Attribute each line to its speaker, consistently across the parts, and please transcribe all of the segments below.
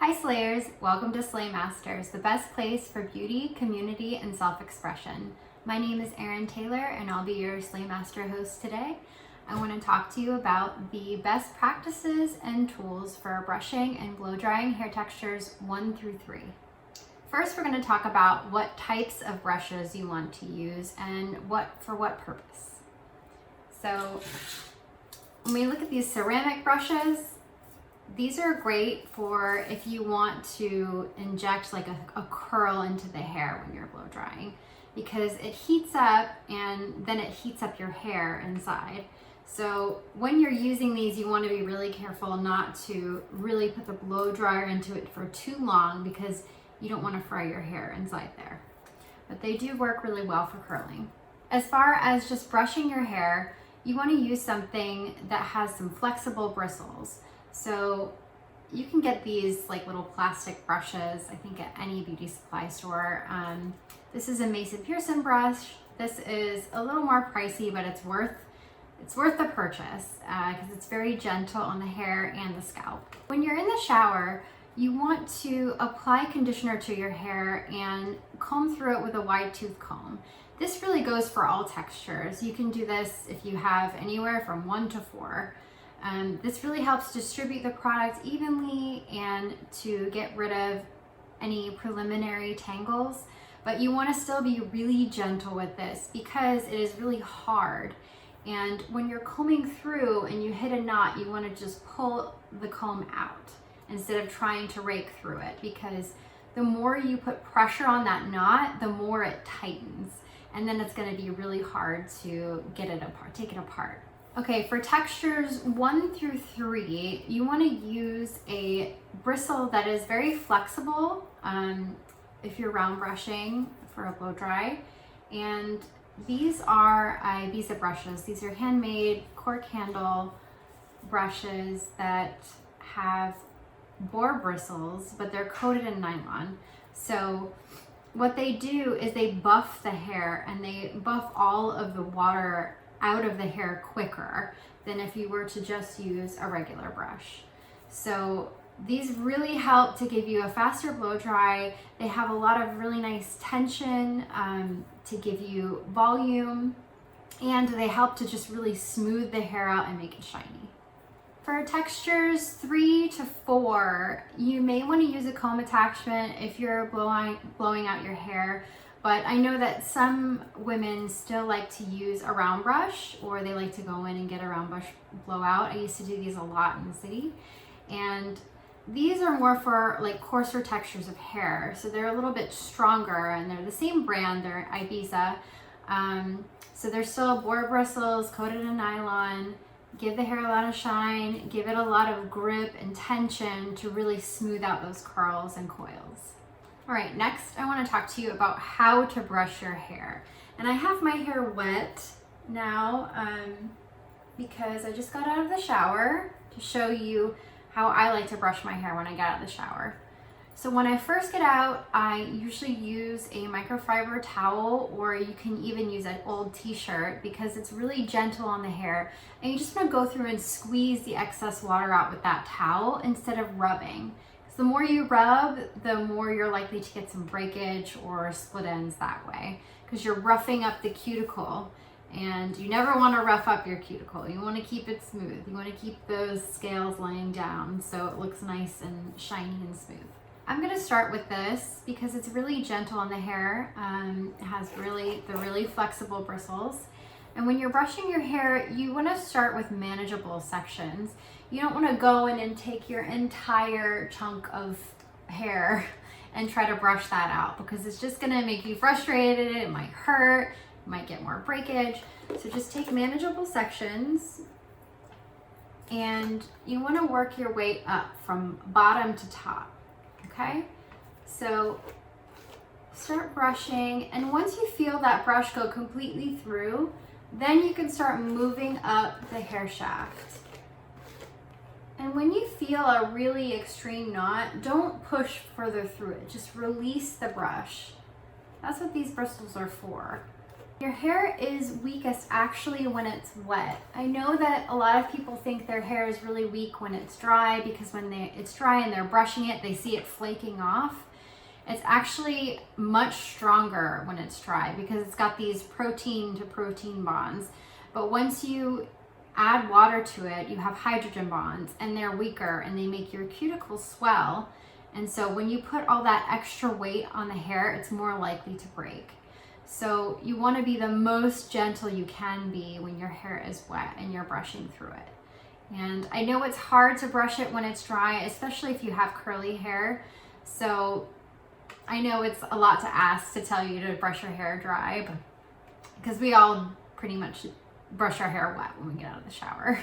Speaker 1: Hi Slayers, welcome to Slaymasters, the best place for beauty, community, and self-expression. My name is Erin Taylor and I'll be your Slaymaster host today. I want to talk to you about the best practices and tools for brushing and blow drying hair textures 1 through 3. First, we're going to talk about what types of brushes you want to use and for what purpose. So when we look at these ceramic brushes, these are great for if you want to inject like a curl into the hair when you're blow drying, because it heats up and then it heats up your hair inside. So when you're using these, you want to be really careful not to really put the blow dryer into it for too long because you don't want to fry your hair inside there. But they do work really well for curling. As far as just brushing your hair, you want to use something that has some flexible bristles. So you can get these like little plastic brushes, I think at any beauty supply store. This is a Mason Pearson brush. This is a little more pricey, but it's worth the purchase because it's very gentle on the hair and the scalp. When you're in the shower, you want to apply conditioner to your hair and comb through it with a wide tooth comb. This really goes for all textures. You can do this if you have anywhere from 1 to 4. This really helps distribute the product evenly and to get rid of any preliminary tangles, but you want to still be really gentle with this because it is really hard. And when you're combing through and you hit a knot, you want to just pull the comb out instead of trying to rake through it, because the more you put pressure on that knot, the more it tightens, and then it's going to be really hard to get it apart, take it apart. Okay, for textures 1 through 3, you want to use a bristle that is very flexible if you're round brushing for a blow dry. And these are Ibiza brushes. These are handmade cork handle brushes that have boar bristles, but they're coated in nylon. So what they do is they buff the hair and they buff all of the water out of the hair quicker than if you were to just use a regular brush. So these really help to give you a faster blow dry. They have a lot of really nice tension to give you volume, and they help to just really smooth the hair out and make it shiny. For textures 3 to 4, you may want to use a comb attachment if you're blowing out your hair. But I know that some women still like to use a round brush, or they like to go in and get a round brush blowout. I used to do these a lot in the city. And these are more for like coarser textures of hair. So they're a little bit stronger and they're the same brand, they're Ibiza. So they're still boar bristles coated in nylon, give the hair a lot of shine, give it a lot of grip and tension to really smooth out those curls and coils. All right, next I want to talk to you about how to brush your hair. And I have my hair wet now because I just got out of the shower to show you how I like to brush my hair when I get out of the shower. So when I first get out, I usually use a microfiber towel, or you can even use an old t-shirt because it's really gentle on the hair. And you just want to go through and squeeze the excess water out with that towel instead of rubbing. The more you rub, the more you're likely to get some breakage or split ends that way, because you're roughing up the cuticle, and you never want to rough up your cuticle. You want to keep it smooth. You want to keep those scales laying down so it looks nice and shiny and smooth. I'm going to start with this because it's really gentle on the hair. It has the really flexible bristles. And when you're brushing your hair, you want to start with manageable sections. You don't want to go in and take your entire chunk of hair and try to brush that out, because it's just going to make you frustrated. It might hurt, you might get more breakage. So just take manageable sections, and you want to work your way up from bottom to top. Okay? So start brushing, and once you feel that brush go completely through, then you can start moving up the hair shaft. And when you feel a really extreme knot, don't push further through it. Just release the brush. That's what these bristles are for. Your hair is weakest actually when it's wet. I know that a lot of people think their hair is really weak when it's dry because when it's dry and they're brushing it, they see it flaking off. It's actually much stronger when it's dry because it's got these protein to protein bonds. But once you add water to it, you have hydrogen bonds and they're weaker and they make your cuticles swell. And so when you put all that extra weight on the hair, it's more likely to break. So you want to be the most gentle you can be when your hair is wet and you're brushing through it. And I know it's hard to brush it when it's dry, especially if you have curly hair. So I know it's a lot to ask to tell you to brush your hair dry, because we all pretty much brush our hair wet when we get out of the shower.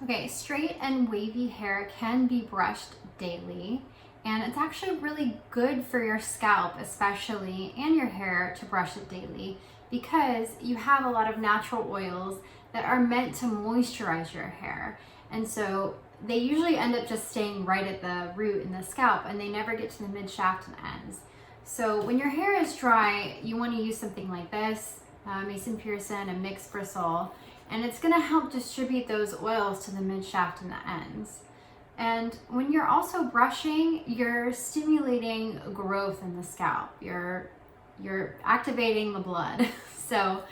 Speaker 1: Okay, straight and wavy hair can be brushed daily. And it's actually really good for your scalp, especially, and your hair to brush it daily because you have a lot of natural oils that are meant to moisturize your hair. And so they usually end up just staying right at the root in the scalp and they never get to the mid shaft and ends. So when your hair is dry, you want to use something like this, Mason Pearson, a mixed bristle, and it's going to help distribute those oils to the mid shaft and the ends. And when you're also brushing, you're stimulating growth in the scalp. You're activating the blood. So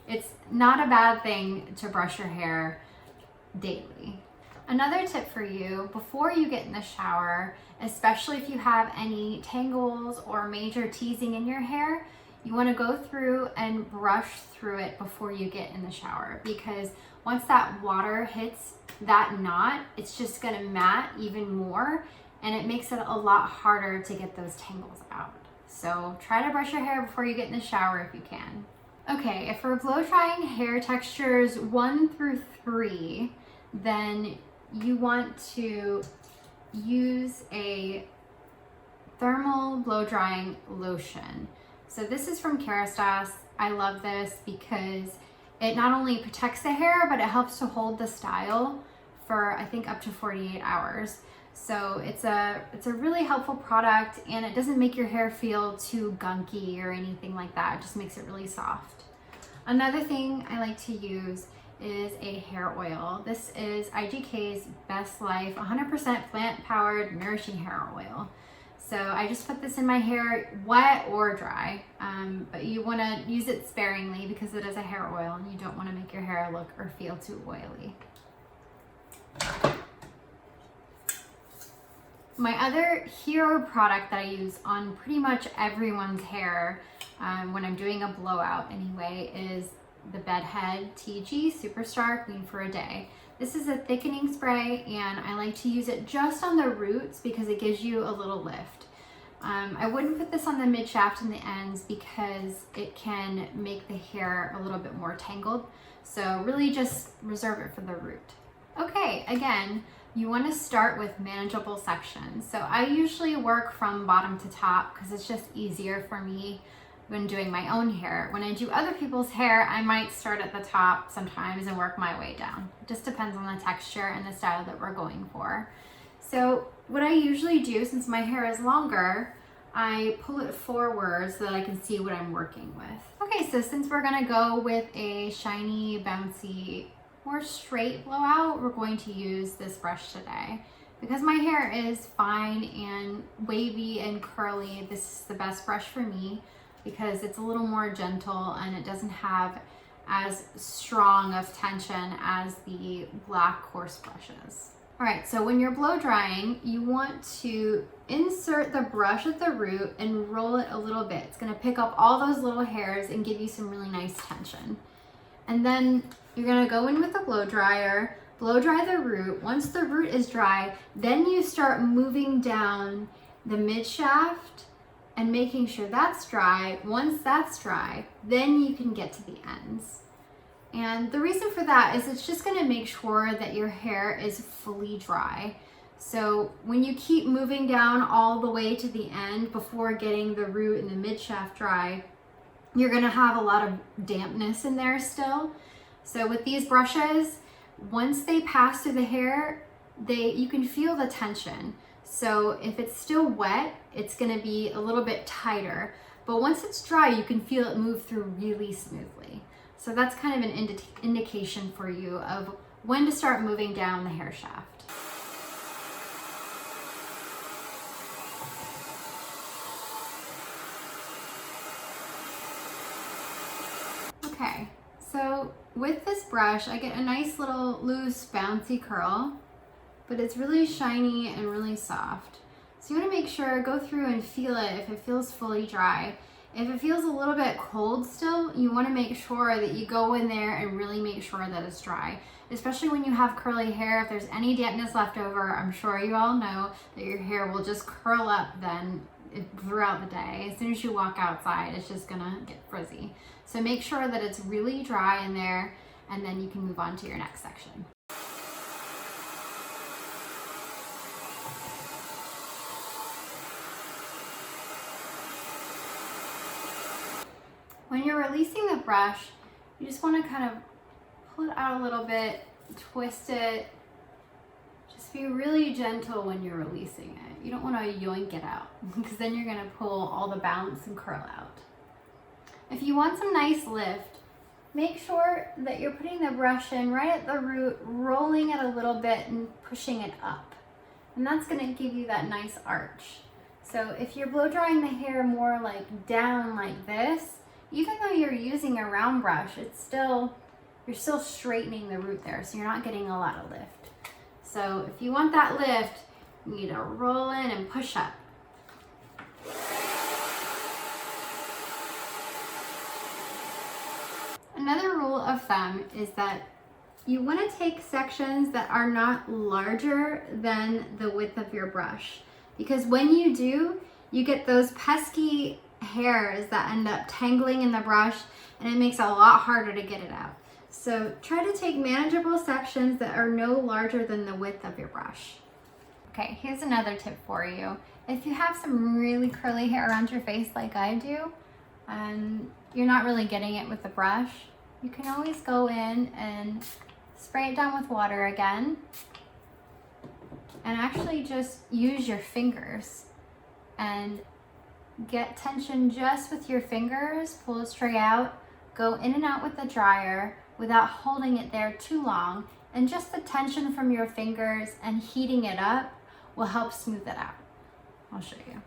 Speaker 1: it's not a bad thing to brush your hair daily. Another tip for you, before you get in the shower, especially if you have any tangles or major teasing in your hair, you want to go through and brush through it before you get in the shower, because once that water hits that knot, it's just going to mat even more and it makes it a lot harder to get those tangles out. So try to brush your hair before you get in the shower if you can. Okay, if we're blow drying hair textures 1 through 3, then you want to use a thermal blow drying lotion. So this is from Kerastase. I love this because it not only protects the hair, but it helps to hold the style for I think up to 48 hours. So it's a really helpful product and it doesn't make your hair feel too gunky or anything like that. It just makes it really soft. Another thing I like to use is a hair oil. This is IGK's Best Life 100% plant powered nourishing hair oil. So I just put this in my hair, wet or dry, but you want to use it sparingly because it is a hair oil and you don't want to make your hair look or feel too oily. My other hero product that I use on pretty much everyone's hair when I'm doing a blowout anyway is the Bedhead TG Superstar Clean for a Day. This is a thickening spray and I like to use it just on the roots because it gives you a little lift. I wouldn't put this on the mid shaft and the ends because it can make the hair a little bit more tangled. So really just reserve it for the root. Okay, again, you want to start with manageable sections. So I usually work from bottom to top because it's just easier for me when doing my own hair. When I do other people's hair, I might start at the top sometimes and work my way down. It just depends on the texture and the style that we're going for. So what I usually do, since my hair is longer, I pull it forward so that I can see what I'm working with. Okay, so since we're gonna go with a shiny, bouncy, more straight blowout, we're going to use this brush today. Because my hair is fine and wavy and curly, this is the best brush for me because it's a little more gentle and it doesn't have as strong of tension as the black coarse brushes. All right, so when you're blow drying, you want to insert the brush at the root and roll it a little bit. It's gonna pick up all those little hairs and give you some really nice tension. And then you're gonna go in with the blow dryer, blow dry the root. Once the root is dry, then you start moving down the mid shaft and making sure that's dry. Once that's dry, then you can get to the ends. And the reason for that is it's just gonna make sure that your hair is fully dry. So when you keep moving down all the way to the end before getting the root and the mid shaft dry, you're gonna have a lot of dampness in there still. So with these brushes, once they pass through the hair, you can feel the tension. So if it's still wet, it's gonna be a little bit tighter. But once it's dry, you can feel it move through really smoothly. So that's kind of an indication for you of when to start moving down the hair shaft. Okay, so with this brush, I get a nice little loose bouncy curl, but it's really shiny and really soft. So you want to make sure, go through and feel it if it feels fully dry. If it feels a little bit cold still, you want to make sure that you go in there and really make sure that it's dry. Especially when you have curly hair, if there's any dampness left over, I'm sure you all know that your hair will just curl up then throughout the day. As soon as you walk outside, it's just gonna get frizzy. So make sure that it's really dry in there, and then you can move on to your next section. When you're releasing the brush, you just want to kind of pull it out a little bit, twist it. Just be really gentle when you're releasing it. You don't want to yoink it out because then you're going to pull all the bounce and curl out. If you want some nice lift, make sure that you're putting the brush in right at the root, rolling it a little bit and pushing it up. And that's going to give you that nice arch. So if you're blow drying the hair more like down like this, even though you're using a round brush, you're still straightening the root there, so you're not getting a lot of lift. So if you want that lift, you need to roll in and push up. Another rule of thumb is that you want to take sections that are not larger than the width of your brush, because when you do, you get those pesky hairs that end up tangling in the brush, and it makes it a lot harder to get it out. So try to take manageable sections that are no larger than the width of your brush. Okay, here's another tip for you. If you have some really curly hair around your face like I do, and you're not really getting it with the brush, you can always go in and spray it down with water again, and actually just use your fingers and get tension just with your fingers, pull it straight out, go in and out with the dryer without holding it there too long, and just the tension from your fingers and heating it up will help smooth it out. I'll show you.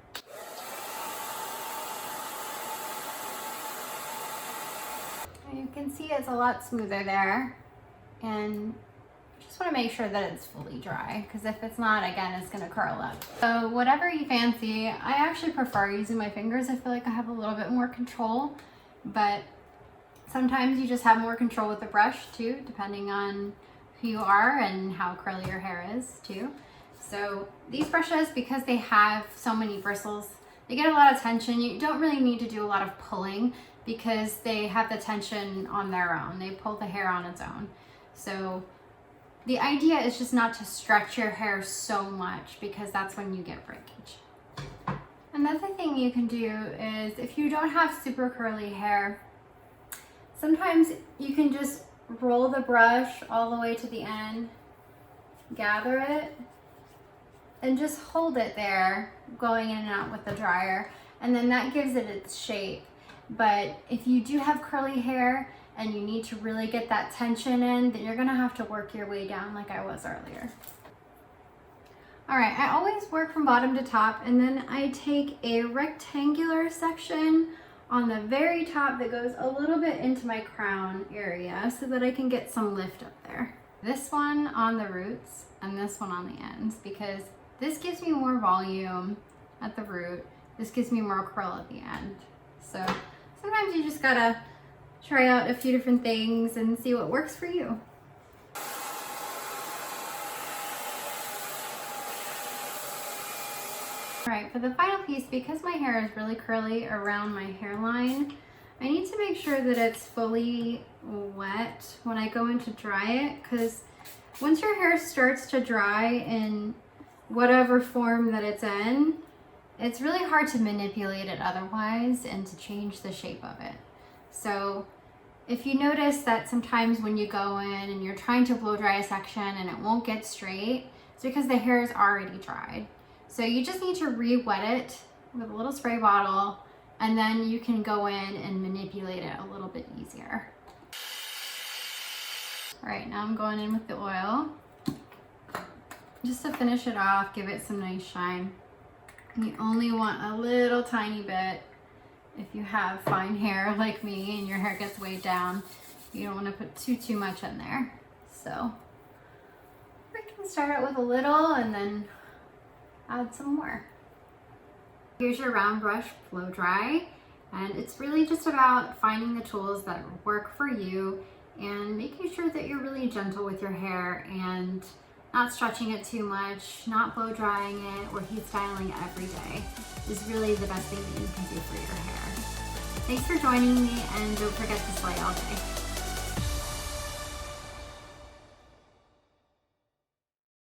Speaker 1: You can see it's a lot smoother there, and just want to make sure that it's fully dry, because if it's not, again, it's going to curl up. So whatever you fancy. I actually prefer using my fingers. I feel like I have a little bit more control, but sometimes you just have more control with the brush too, depending on who you are and how curly your hair is too. So these brushes, because they have so many bristles, they get a lot of tension. You don't really need to do a lot of pulling because they have the tension on their own. They pull the hair on its own. So the idea is just not to stretch your hair so much, because that's when you get breakage. Another thing you can do is, if you don't have super curly hair, sometimes you can just roll the brush all the way to the end, gather it, and just hold it there, going in and out with the dryer, and then that gives it its shape. But if you do have curly hair and you need to really get that tension in, then you're gonna have to work your way down like I was earlier. All right, I always work from bottom to top, and then I take a rectangular section on the very top that goes a little bit into my crown area so that I can get some lift up there. This one on the roots and this one on the ends, because this gives me more volume at the root. This gives me more curl at the end. So sometimes you just gotta try out a few different things and see what works for you. All right, for the final piece, because my hair is really curly around my hairline, I need to make sure that it's fully wet when I go in to dry it, because once your hair starts to dry in whatever form that it's in, it's really hard to manipulate it otherwise and to change the shape of it. So if you notice that sometimes when you go in and you're trying to blow dry a section and it won't get straight, it's because the hair is already dried. So you just need to re-wet it with a little spray bottle, and then you can go in and manipulate it a little bit easier. All right, now I'm going in with the oil. Just to finish it off, give it some nice shine. And you only want a little tiny bit. If you have fine hair like me and your hair gets weighed down, you don't want to put too much in there. So we can start it with a little and then add some more. Here's your round brush blow dry, and it's really just about finding the tools that work for you and making sure that you're really gentle with your hair and not stretching it too much, not blow drying it or heat styling it every day is really the best thing that you can do for your hair. Thanks for joining me, and don't forget to slay all day.